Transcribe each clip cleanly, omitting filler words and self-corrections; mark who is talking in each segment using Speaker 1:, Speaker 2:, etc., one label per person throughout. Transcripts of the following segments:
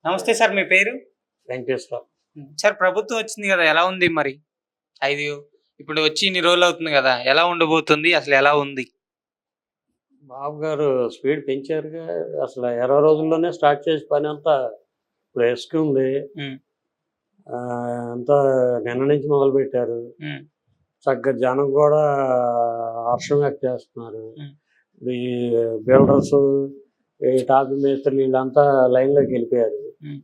Speaker 1: నమస్తే సార్. మీ పేరు?
Speaker 2: వెంకటేశ్వర.
Speaker 1: సార్, ప్రభుత్వం వచ్చింది గదా! ఎలా ఉంది మరి? 5 ఇప్పుడు వచ్చి ఇన్ని రోజులవుతుంది గదా! ఎలా ఉండబోతుంది? అసలు ఎలా ఉంది?
Speaker 2: బాబు గారు స్పీడ్ పెంచారుగా. అసలు 20 రోజుల్లోనే స్టార్ట్ చేసి పనంతా ఇప్పుడు ఇసుకుంది.
Speaker 1: హ్మ్.
Speaker 2: అంతా నిన్న నుంచి మొదలుపెట్టారు.
Speaker 1: హ్మ్.
Speaker 2: చక్కగా జనం కూడా హర్షం వ్యక్తం చేస్తున్నారు.
Speaker 1: హ్మ్.
Speaker 2: ఈ బిల్డర్స్, ఈ టాపీ మేస్త్రులు వీళ్ళంతా లైన్లోకి వెళ్ళిపోయారు.
Speaker 1: హ్మ్.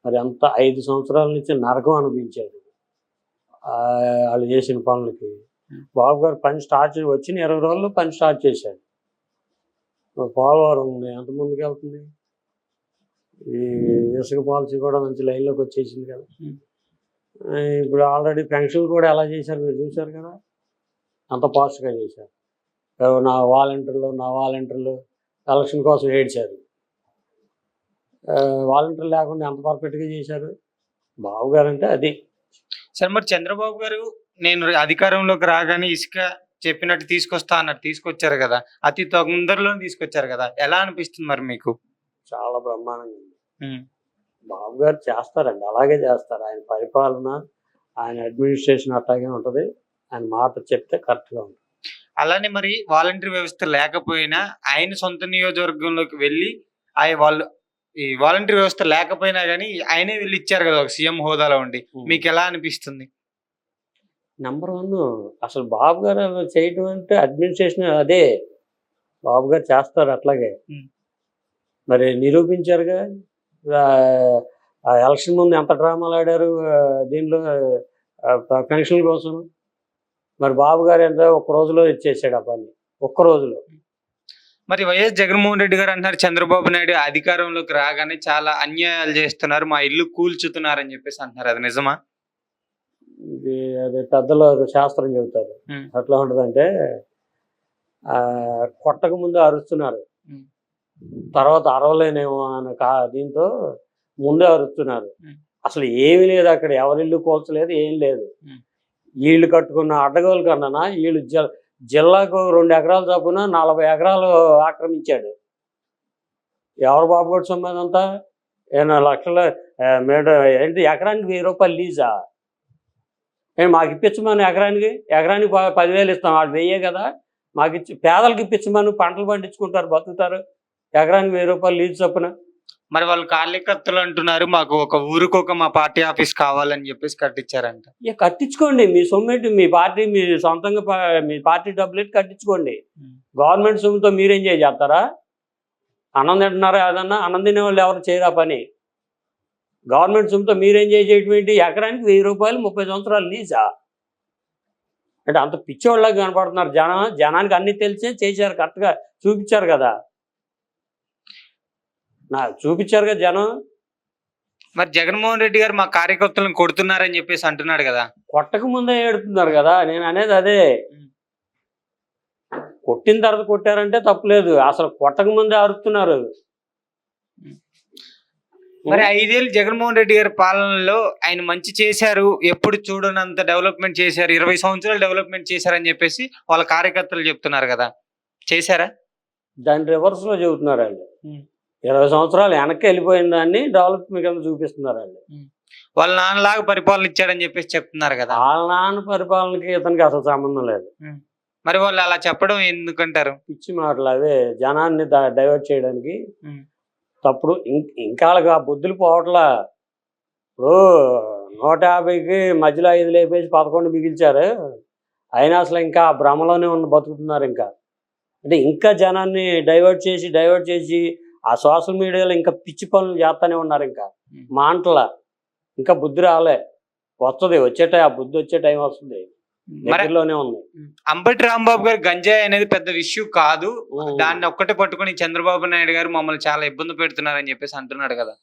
Speaker 2: మరి అంత 5 సంవత్సరాల నుంచి నరకం అనిపించారు వాళ్ళు చేసిన పనులకి. బాబు గారు పని స్టార్ట్ వచ్చిన 20 రోజుల్లో పని స్టార్ట్ చేశాడు. పోలవరం ఉంది, ఎంత ముందుకు వెళ్తుంది. ఈ ఇసుక పాలసీ కూడా మంచి లైన్లోకి వచ్చేసింది కదా. ఇప్పుడు ఆల్రెడీ పెన్షన్లు కూడా ఎలా చేశారు మీరు చూశారు కదా, అంత పాస్ట్గా చేశారు. నా వాలంటీర్లు ఎలక్షన్ కోసం ఏడ్చారు. వాలంటీర్లు లేకుండా ఎంత పర్ఫెక్ట్గా చేశారు బాబు గారు అంటే అది.
Speaker 1: సార్, మరి చంద్రబాబు గారు నేను అధికారంలోకి రాగానే ఇసుక చెప్పినట్టు తీసుకొస్తా అన్నట్టు తీసుకొచ్చారు కదా, అతి తొందరలోనే తీసుకొచ్చారు కదా, ఎలా అనిపిస్తుంది మరి మీకు?
Speaker 2: చాలా బ్రహ్మాండంగా ఉంది. బాబు గారు చేస్తారండి, అలాగే చేస్తారు. ఆయన పరిపాలన, ఆయన అడ్మినిస్ట్రేషన్ అట్లాగే ఉంటుంది. ఆయన మాట చెప్తే కరెక్ట్గా ఉంటుంది.
Speaker 1: అలానే మరి వాలంటీర్ వ్యవస్థ లేకపోయినా ఆయన సొంత నియోజకవర్గంలోకి వెళ్ళి వాళ్ళు ఈ వాలంటీర్ వ్యవస్థ లేకపోయినా కానీ ఆయనే వెళ్ళి ఇచ్చారు కదా ఒక సీఎం హోదాలో ఉండి. మీకు ఎలా అనిపిస్తుంది?
Speaker 2: నెంబర్ 1 అసలు బాబు గారు చేయటం అంటే అడ్మినిస్ట్రేషన్ అదే. బాబు గారు చేస్తారు అట్లాగే. మరి నిరూపించారుగా. ఎలక్షన్ ముందు ఎంత డ్రామాలు ఆడారు దీనిలో పెన్షన్ కోసం. మరి బాబు గారు ఎంత ఒక్క రోజులో ఇచ్చేసాడు ఆ పని, ఒక్క రోజులో.
Speaker 1: మరి వైఎస్ జగన్మోహన్ రెడ్డి గారు అంటున్నారు చంద్రబాబు నాయుడు అధికారంలోకి రాగానే చాలా అన్యాయాలు చేస్తున్నారు, మా ఇల్లు కూల్చుతున్నారని చెప్పేసి అంటున్నారు. అది నిజమా?
Speaker 2: ఇది అది పెద్దలు శాస్త్రం చెబుతారు. ఎట్లా ఉంటుందంటే కొట్టక ముందు అరుస్తున్నారు, తర్వాత అరవలేనేమో అన్న దీంతో ముందే అరుస్తున్నారు. అసలు ఏమీ లేదు అక్కడ, ఎవరిల్లు కూల్చలేదు, ఏం లేదు. వీళ్ళు కట్టుకున్న అడ్డగోలు కన్నా వీళ్ళు జిల్లాకు 2 ఎకరాలు చొప్పున 40 ఎకరాలు ఆక్రమించాడు. ఎవరు బాబు గారి సొమ్ము అంతా? 8 లక్షల ఏంటి ఎకరానికి 1000 రూపాయలు లీజా? మాకు ఇప్పించమని ఎకరానికి 10,000 ఇస్తాం, వాళ్ళు 1000 కదా. మాకు ఇచ్చి పేదలకు ఇప్పించమని, పంటలు పండించుకుంటారు, బతుకుతారు. ఎకరానికి 1000 రూపాయలు లీజు చొప్పున.
Speaker 1: మరి వాళ్ళు కార్యకర్తలు అంటున్నారు మాకు ఒక ఊరికొక మా పార్టీ ఆఫీస్ కావాలని చెప్పేసి కట్టించారంట.
Speaker 2: ఇక కట్టించుకోండి, మీ సొమ్మెట్టి, మీ పార్టీ, మీ సొంతంగా మీ పార్టీ డబ్బులెట్టి కట్టించుకోండి. గవర్నమెంట్ సొమ్ముతో మీరేం చేస్తారా? అన్నం తింటున్నారా? ఏదన్నా అన్నం తినే వాళ్ళు ఎవరు చేయరా పని? గవర్నమెంట్ సొమ్ముతో మీరేం చేయటువంటి? ఎకరానికి 1000 రూపాయలు 30 సంవత్సరాలు లీజా? అంటే అంత పిచ్చోళ్ళగా కనపడుతున్నారు. జనానికి అన్ని తెలిసే చేశారు, కరెక్ట్గా చూపించారు కదా. చూపించారుగా జనం.
Speaker 1: మరి జగన్మోహన్ రెడ్డి గారు మా కార్యకర్తలను కొడుతున్నారని చెప్పేసి అంటున్నాడు కదా.
Speaker 2: కొట్టక ముందే ఏడుతున్నారు కదా, నేను అనేది అదే. కొట్టిన తర్వాత కొట్టారంటే తప్పులేదు, అసలు కొట్టక ముందే అరుస్తున్నారు.
Speaker 1: మరి 5 ఏళ్ళు జగన్మోహన్ రెడ్డి గారి పాలనలో ఆయన మంచి చేశారు, ఎప్పుడు చూడనంత డెవలప్మెంట్ చేశారు, 20 సంవత్సరాలు డెవలప్మెంట్ చేశారని చెప్పేసి వాళ్ళ కార్యకర్తలు చెప్తున్నారు కదా, చేశారా?
Speaker 2: దాని రివర్స్లో చెబుతున్నారు వాళ్ళు. 20 సంవత్సరాలు వెనక్కి వెళ్ళిపోయిన దాన్ని డెవలప్మెంట్ కింద చూపిస్తున్నారు వాళ్ళు.
Speaker 1: వాళ్ళ నాన్నలాగా పరిపాలన ఇచ్చాడని చెప్పేసి చెప్తున్నారు కదా.
Speaker 2: వాళ్ళ నాన్న పరిపాలనకి ఇతనికి అసలు సంబంధం లేదు.
Speaker 1: మరి వాళ్ళు అలా చెప్పడం ఎందుకంటారు? పిచ్చి
Speaker 2: మాటలు అవే, జనాన్ని డైవర్ట్ చేయడానికి. తప్పుడు ఇంకా ఆ బుద్ధులు పోవట్లా. ఇప్పుడు 150కి మధ్యలో 5 లేపేసి 11 మిగిల్చారు. అయినా అసలు ఇంకా భ్రమలోనే బతుకుతున్నారు. అంటే ఇంకా జనాన్ని డైవర్ట్ చేసి ఆ సోషల్ మీడియాలో ఇంకా పిచ్చి పనులు చేస్తూనే ఉన్నారు. ఇంకా మాంటలా ఇంకా బుద్ధి రాలే, వస్తుంది, ఆ బుద్ధి వచ్చే టైం వస్తుంది, దగ్గరలోనే ఉంది.
Speaker 1: అంబటి రాంబాబు గారు గంజాయి అనేది పెద్ద ఇష్యూ కాదు, దాన్ని ఒక్కటే పట్టుకుని చంద్రబాబు నాయుడు గారు మమ్మల్ని చాలా ఇబ్బంది పెడుతున్నారని చెప్పేసి అంటున్నాడు కదా.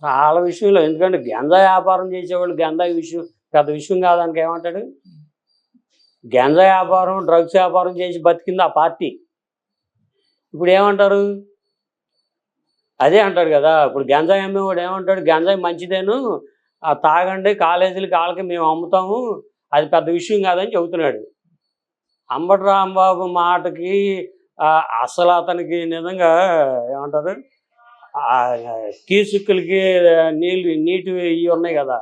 Speaker 2: చాలా విషయంలో, ఎందుకంటే గంజాయి వ్యాపారం చేసేవాళ్ళు గంజాయి విషయం పెద్ద విషయం కాదానికి ఏమంటాడు? గంజాయి వ్యాపారం, డ్రగ్స్ వ్యాపారం చేసి బతికింది ఆ పార్టీ. ఇప్పుడు ఏమంటారు? అదే అంటాడు కదా. ఇప్పుడు గంజాయి అమ్మేవాడు ఏమంటాడు? గంజాయి మంచిదేను, తాగండి, కాలేజీలకి వాళ్ళకి మేము అమ్ముతాము, అది పెద్ద విషయం కాదని చెబుతున్నాడు. అంబటి రాంబాబు మాటకి అసలు అతనికి నిజంగా ఏమంటారు, కీసుక్కులకి నీటి ఇవి ఉన్నాయి కదా,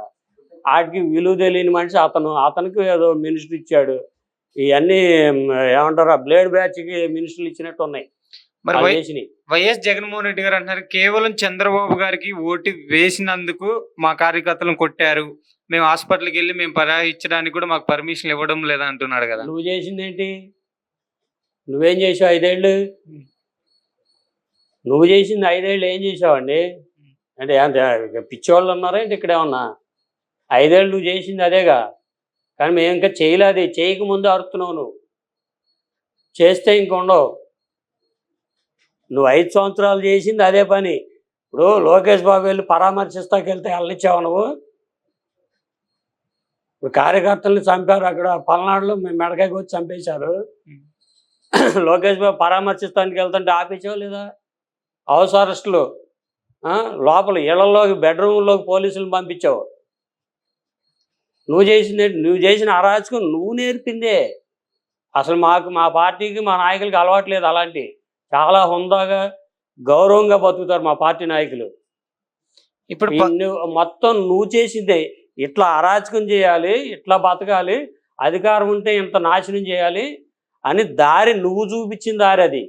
Speaker 2: వాటికి విలువ తెలియని మనిషి అతనికి ఏదో మినిస్టర్ ఇచ్చాడు. ఇవన్నీ ఏమంటారు, ఆ బ్లేడ్ బ్యాచ్కి మినిస్టర్లు ఇచ్చినట్టు ఉన్నాయి.
Speaker 1: మరి
Speaker 2: వాళ్ళు చేసినవి.
Speaker 1: వైఎస్ జగన్మోహన్ రెడ్డి గారు అంటున్నారు కేవలం చంద్రబాబు గారికి ఓటు వేసినందుకు మా కార్యకర్తలను కొట్టారు, మేము హాస్పిటల్కి వెళ్ళి మేము ఇచ్చడానికి కూడా మాకు పర్మిషన్ ఇవ్వడం లేదా అంటున్నాడు కదా.
Speaker 2: నువ్వు చేసింది ఏంటి? నువ్వేం చేసావు 5 ఏళ్ళు? నువ్వు చేసింది 5 ఏళ్ళు ఏం చేసావండి? అంటే పిచ్చివాళ్ళు ఉన్నారా ఏంటి ఇక్కడ ఏమన్నా? 5 ఏళ్ళు నువ్వు చేసింది అదేగా. కానీ మేము ఇంకా చేయలేదు. చేయకముందు అరుతున్నావు. నువ్వు చేస్తే ఇంక ఉండవు. నువ్వు 5 సంవత్సరాలు చేసింది అదే పని. ఇప్పుడు లోకేష్ బాబు వెళ్ళి పరామర్శిస్తాకి వెళ్తే వెళ్ళనిచ్చావు నువ్వు? ఇప్పుడు కార్యకర్తల్ని చంపారు అక్కడ పల్నాడులో, మేము మెడకాయకి వచ్చి చంపేశారు. లోకేష్ బాబు పరామర్శిస్తానికి వెళ్తుంటే ఆపేసావు లేదా? హౌస్ అరెస్టులు, లోపల ఇళ్లలోకి బెడ్రూమ్లోకి పోలీసులను పంపించావు. నువ్వు చేసిన అరాచకం నువ్వు నేర్పిందే. అసలు మా పార్టీకి మా నాయకులకి అలవాట్లేదు అలాంటి. చాలా హుందాగా గౌరవంగా బతుకుతారు మా పార్టీ నాయకులు.
Speaker 1: ఇప్పుడు
Speaker 2: మొత్తం నువ్వు చేసిందే. ఇట్లా అరాచకం చేయాలి, ఇట్లా బతకాలి, అధికారం ఉంటే ఇంత నాశనం చేయాలి అని దారి నువ్వు చూపించిన దారి అది.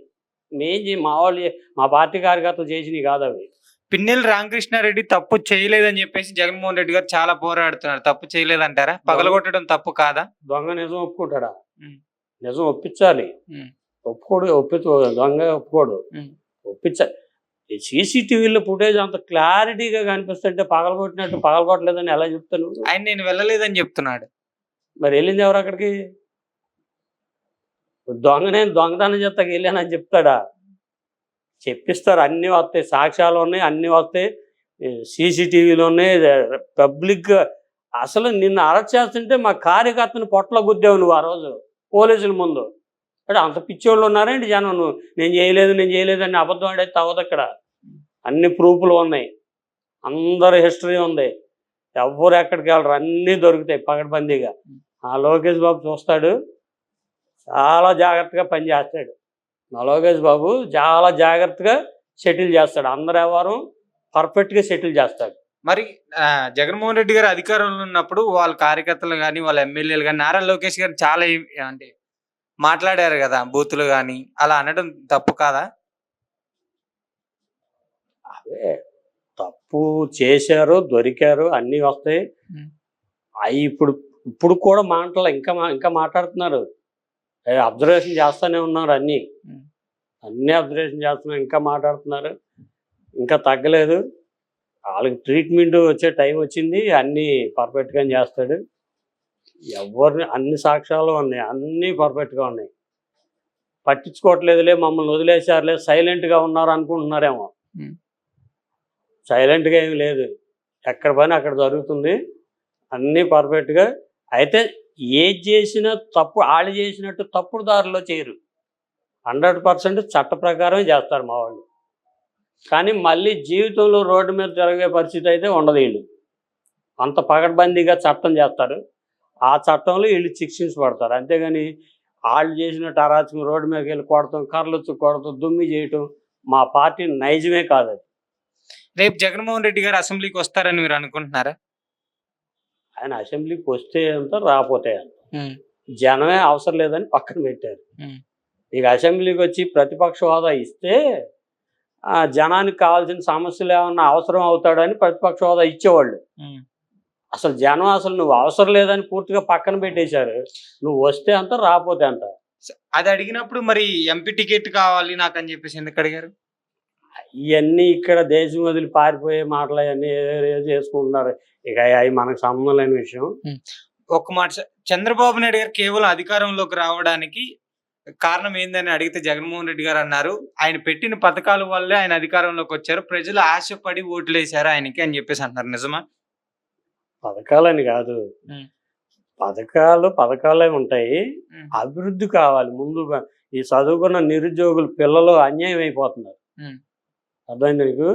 Speaker 2: మా పార్టీ కార్యకర్తలు చేసినవి కాదు అవి.
Speaker 1: పిన్నెల్లి రామకృష్ణారెడ్డి తప్పు చేయలేదని చెప్పేసి జగన్మోహన్ రెడ్డి గారు చాలా పోరాడుతున్నారు. తప్పు చేయలేదంటారా? పగలగొట్టడం తప్పు కాదా?
Speaker 2: దొంగ నిజం ఒప్పుకుంటాడా? నిజం ఒప్పించాలి. దొంగ ఒప్పుకోడు. ఒప్పించాలి. సీసీటీవీలో ఫుటేజ్ అంత క్లారిటీగా కనిపిస్తుంటే పగలగొట్టినట్టు పగలగొట్టలేదని ఎలా చెప్తాను?
Speaker 1: ఆయన నేను వెళ్ళలేదని చెప్తున్నాడు.
Speaker 2: మరి వెళ్ళింది ఎవరు అక్కడికి? నేను దొంగతనం చేస్తాకి వెళ్ళానని చెప్తాడా? చెప్పిస్తారు. అన్నీ వస్తాయి, సాక్ష్యాలు ఉన్నాయి, అన్నీ వస్తాయి, సీసీటీవీలు ఉన్నాయి, పబ్లిక్. అసలు నిన్ను అరెస్ట్ చేస్తుంటే మా కార్యకర్తను పొట్టలో గుద్దావు నువ్వు ఆ రోజు పోలీసుల ముందు. అంటే అంత పిచ్చోళ్ళు ఉన్నారేంటి జనం? నువ్వు నేను చేయలేదు అని అబద్ధం ఆడైతే అవ్వదు. అక్కడ అన్ని ప్రూఫ్లు ఉన్నాయి, అందరి హిస్టరీ ఉంది, ఎవరు ఎక్కడికి వెళ్ళరు, అన్నీ దొరుకుతాయి పగడబందీగా. ఆ లోకేష్ బాబు చూస్తాడు, చాలా జాగ్రత్తగా పనిచేస్తాడు. మా లోకేష్ బాబు చాలా జాగ్రత్తగా సెటిల్ చేస్తాడు. అందరు ఎవరు పర్ఫెక్ట్గా సెటిల్ చేస్తాడు.
Speaker 1: మరి జగన్మోహన్ రెడ్డి గారు అధికారంలో ఉన్నప్పుడు వాళ్ళ కార్యకర్తలు కానీ వాళ్ళ ఎమ్మెల్యేలు కానీ నారా లోకేష్ గారు చాలా అంటే మాట్లాడారు కదా, బూతులు కానీ, అలా అనడం తప్పు కాదా?
Speaker 2: అదే తప్పు చేశారు, దొరికారు, అన్నీ వస్తాయి. అవి ఇప్పుడు కూడా మాటలు ఇంకా మాట్లాడుతున్నారు. అబ్జర్వేషన్ చేస్తూనే ఉన్నారు. అన్నీ అబ్జర్వేషన్ చేస్తున్నారు, ఇంకా మాట్లాడుతున్నారు, ఇంకా తగ్గలేదు. వాళ్ళకి ట్రీట్మెంట్ వచ్చే టైం వచ్చింది, అన్నీ పర్ఫెక్ట్గా చేస్తాడు. ఎవరిని అన్ని సాక్ష్యాలు ఉన్నాయి, అన్నీ పర్ఫెక్ట్గా ఉన్నాయి. పట్టించుకోవట్లేదులే, మమ్మల్ని వదిలేశారులే, సైలెంట్గా ఉన్నారు అనుకుంటున్నారేమో. సైలెంట్గా ఏమి లేదు, ఎక్కడ పని అక్కడ జరుగుతుంది, అన్నీ పర్ఫెక్ట్గా. అయితే ఏది చేసినా తప్పు, వాళ్ళు చేసినట్టు తప్పుడు దారిలో చేయరు. 100% చట్ట ప్రకారమే చేస్తారు మా వాళ్ళు. కానీ మళ్ళీ జీవితంలో రోడ్డు మీద జరిగే పరిస్థితి అయితే ఉండదు. వీళ్ళు అంత పగడ్బందీగా చట్టం చేస్తారు, ఆ చట్టంలో వీళ్ళు శిక్షించబడతారు. అంతేగాని వాళ్ళు చేసినట్టు అరాచకం రోడ్డు మీదకి వెళ్ళి కొడతాం, కర్రలు కొడతాం, దుమ్మి చేయటం మా పార్టీ నైజమే కాదు అది.
Speaker 1: రేపు జగన్మోహన్ రెడ్డి గారు అసెంబ్లీకి వస్తారని మీరు అనుకుంటున్నారా?
Speaker 2: ఆయన అసెంబ్లీకి వస్తే అంత రాకపోతే అంత, జనమే అవసరం లేదని పక్కన పెట్టారు. ఇక అసెంబ్లీకి వచ్చి ప్రతిపక్ష హోదా ఇస్తే జనానికి కావాల్సిన సమస్యలు ఏమన్నా అవసరం అవుతాడని ప్రతిపక్ష హోదా ఇచ్చేవాళ్ళు. అసలు జనం అసలు నువ్వు అవసరం లేదని పూర్తిగా పక్కన పెట్టేశారు. నువ్వు వస్తే అంత, రాకపోతే అంత.
Speaker 1: అది అడిగినప్పుడు మరి ఎంపీ టికెట్ కావాలి నాకు అని చెప్పేసి ఎందుకు అడిగారు?
Speaker 2: ఇవన్నీ ఇక్కడ దేశం వదిలి పారిపోయే మాటలు అవన్నీ చేసుకుంటున్నారు. ఇక అవి మనకు సంబంధం లేని విషయం.
Speaker 1: ఒక్క మాట, చంద్రబాబు నాయుడు గారు కేవలం అధికారంలోకి రావడానికి కారణం ఏందని అడిగితే జగన్మోహన్ రెడ్డి గారు అన్నారు, ఆయన పెట్టిన పథకాల వల్లే ఆయన అధికారంలోకి వచ్చారు, ప్రజలు ఆశపడి ఓట్లు వేశారు ఆయనకి అని చెప్పేసి అంటున్నారు. నిజమా?
Speaker 2: పథకాలని కాదు, పథకాలే ఉంటాయి, అభివృద్ధి కావాలి ముందుగా. ఈ చదువుకున్న నిరుద్యోగులు పిల్లలు అన్యాయం అయిపోతున్నారు. అర్థమైంది నీకు?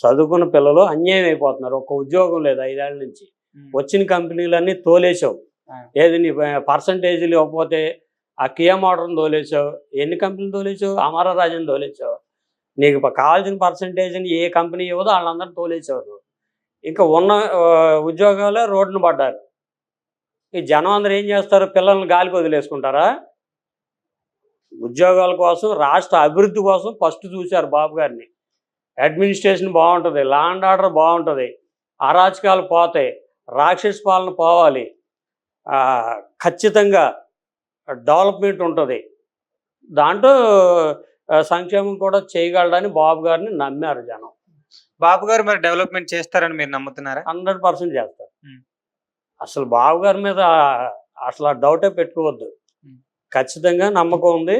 Speaker 2: చదువుకున్న పిల్లలు అన్యాయం అయిపోతున్నారు. ఒక్క ఉద్యోగం లేదు 5 ఏళ్ళ నుంచి. వచ్చిన కంపెనీలన్నీ తోలేసావు. ఏది నీ పర్సంటేజీలు ఇవ్వకపోతే ఆ కియా మోటార్ని తోలేసావు. ఎన్ని కంపెనీలు తోలేసావు? అమరరాజుని తోలేసావు. నీకు కావాల్సిన పర్సంటేజ్ని ఏ కంపెనీ ఇవ్వదో వాళ్ళందరూ తోలేసేవారు. ఇంకా ఉన్న ఉద్యోగాలే రోడ్డున పడ్డారు. ఈ జనం అందరూ ఏం చేస్తారు? పిల్లల్ని గాలికి వదిలేసుకుంటారా? ఉద్యోగాల కోసం, రాష్ట్ర అభివృద్ధి కోసం ఫస్ట్ చూశారు బాబు గారిని. అడ్మినిస్ట్రేషన్ బాగుంటుంది, లా అండ్ ఆర్డర్ బాగుంటుంది, అరాచకాలు పోతాయి, రాక్షస పాలన పోవాలి, ఖచ్చితంగా డెవలప్మెంట్ ఉంటుంది, దాంట్లో సంక్షేమం కూడా చేయగలడని బాబు గారిని నమ్మారు జనం.
Speaker 1: బాబు గారు మరి డెవలప్మెంట్ చేస్తారని మీరు నమ్ముతున్నారా?
Speaker 2: 100% చేస్తారు. అసలు బాబు గారి మీద అసలు ఆ డౌటే పెట్టుకోవద్దు. ఖచ్చితంగా నమ్మకం ఉంది.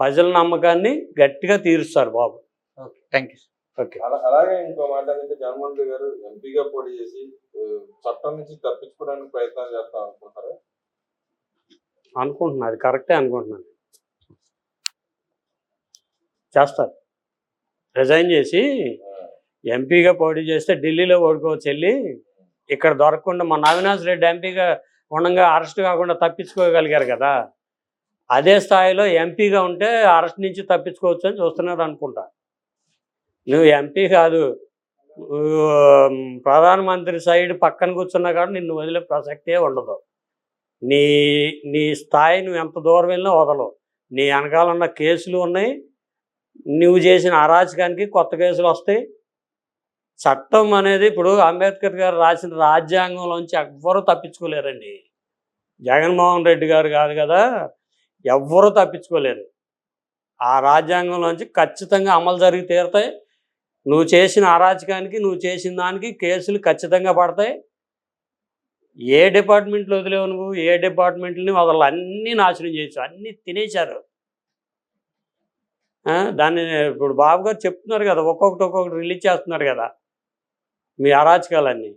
Speaker 2: ప్రజల నమ్మకాన్ని గట్టిగా తీరుస్తారు Babu.
Speaker 1: Okay, thank you.
Speaker 2: Okay.
Speaker 3: అలాగే ఇంకో మాట ఏంటంటే జగన్మోహన్ రెడ్డి గారు ఎంపీగా పోటీ చేసి చట్టం నుంచి తప్పించుకోవడానికి ప్రయత్నాలు చేస్తా అనుకుంటారా?
Speaker 2: అనుకుంటున్నా, అది కరెక్టే అనుకుంటున్నాను. చేస్తారు. రిజైన్ చేసి ఎంపీగా పోటీ చేస్తే ఢిల్లీలో ఓడుకోవచ్చు, వెళ్ళి ఇక్కడ దొరకకుండా మన అవినాష్ రెడ్డి ఎంపీగా ఉండగా అరెస్ట్ కాకుండా తప్పించుకోగలిగారు కదా, అదే స్థాయిలో ఎంపీగా ఉంటే అరెస్ట్ నుంచి తప్పించుకోవచ్చు అని చూస్తున్నారు అనుకుంటా. నువ్వు ఎంపీ కాదు, ప్రధానమంత్రి సైడ్ పక్కన కూర్చున్నా కానీ నిన్ను వదిలే ప్రసక్తే ఉండదు. నీ నీ స్థాయి నువ్వు ఎంత దూరం వెళ్ళినా వదలవు. నీ వెనకాల ఉన్న కేసులు ఉన్నాయి, నువ్వు చేసిన అరాచకానికి కొత్త కేసులు వస్తాయి. చట్టం అనేది ఇప్పుడు అంబేద్కర్ గారు రాసిన రాజ్యాంగంలోంచి ఎవ్వరూ తప్పించుకోలేరండి. జగన్మోహన్ రెడ్డి గారు కాదు కదా, ఎవ్వరూ తప్పించుకోలేరు. ఆ రాజ్యాంగంలోంచి ఖచ్చితంగా అమలు జరిగి తీరుతాయి. నువ్వు చేసిన అరాచకానికి, నువ్వు చేసిన దానికి కేసులు ఖచ్చితంగా పడతాయి. ఏ డిపార్ట్మెంట్లు వదిలేవు నువ్వు? ఏ డిపార్ట్మెంట్ని వదల, అన్నీ నాశనం చేయొచ్చు, అన్నీ తినేశారు. దాన్ని ఇప్పుడు బాబు గారు చెప్తున్నారు కదా, ఒక్కొక్కటి రిలీజ్ చేస్తున్నారు కదా మీ అరాచకాలన్నీ.